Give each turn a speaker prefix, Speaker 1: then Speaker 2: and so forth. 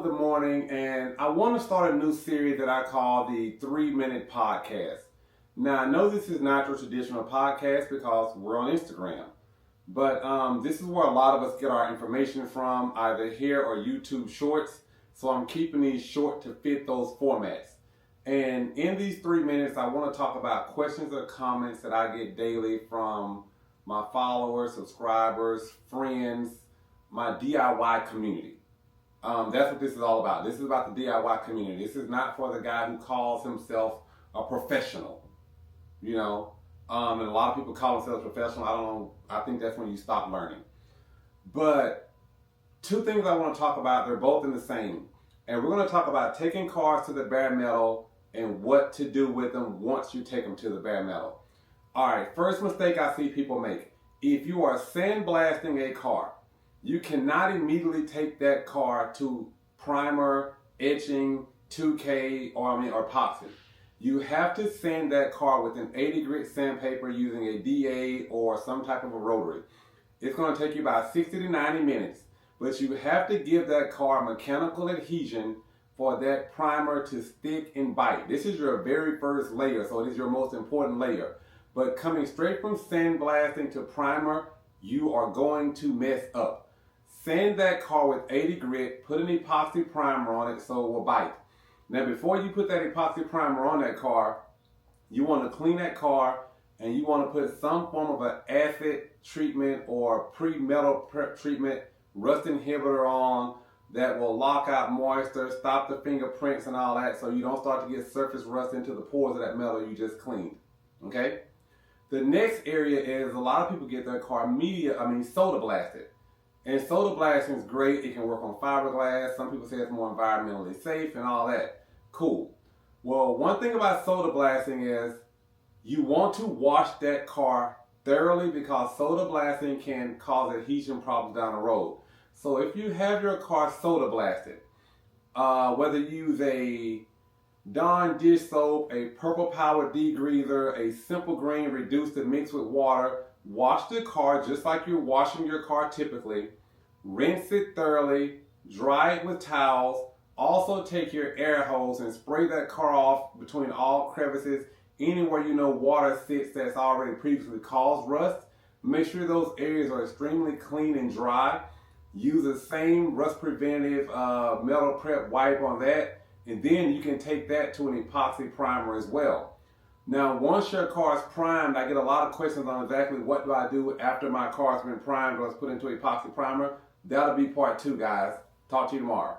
Speaker 1: Good morning, and I want to start a new series that I call the 3-minute podcast. Now, I know this is not your traditional podcast because we're on Instagram, but this is where a lot of us get our information from, either here or YouTube Shorts. So I'm keeping these short to fit those formats. And in these 3 minutes, I want to talk about questions or comments that I get daily from my followers, subscribers, friends, my DIY community. That's what this is all about. This is about the DIY community. This is not for the guy who calls himself a professional. And a lot of people call themselves professional. I don't know. I think that's when you stop learning. But two things I want to talk about, they're both in the same. And we're going to talk about taking cars to the bare metal and what to do with them once you take them to the bare metal. All right, first mistake I see people make. If you are sandblasting a car, you cannot immediately take that car to primer, etching, 2K, or epoxy. You have to sand that car with an 80 grit sandpaper using a DA or some type of a rotary. It's going to take you about 60 to 90 minutes, but you have to give that car mechanical adhesion for that primer to stick and bite. This is your very first layer, so it is your most important layer. But coming straight from sandblasting to primer, you are going to mess up. Sand that car with 80 grit, put an epoxy primer on it so it will bite. Now before you put that epoxy primer on that car, you want to clean that car and you want to put some form of an acid treatment or pre-metal treatment, rust inhibitor on that will lock out moisture, stop the fingerprints and all that so you don't start to get surface rust into the pores of that metal you just cleaned. Okay? The next area is a lot of people get their car soda blasted. And soda blasting is great. It can work on fiberglass. Some people say it's more environmentally safe and all that. Cool. Well, one thing about soda blasting is you want to wash that car thoroughly because soda blasting can cause adhesion problems down the road. So if you have your car soda blasted, whether you use a Dawn dish soap, a purple power degreaser, a simple green reduced to mix with water, wash the car just like you're washing your car typically. Rinse it thoroughly, dry it with towels. Also take your air hose and spray that car off between all crevices. Anywhere you know water sits that's already previously caused rust. Make sure those areas are extremely clean and dry. Use the same rust preventative metal prep wipe on that. And then you can take that to an epoxy primer as well. Now, once your car is primed, I get a lot of questions on exactly what do I do after my car's been primed or it's put into epoxy primer. That'll be part 2, guys. Talk to you tomorrow.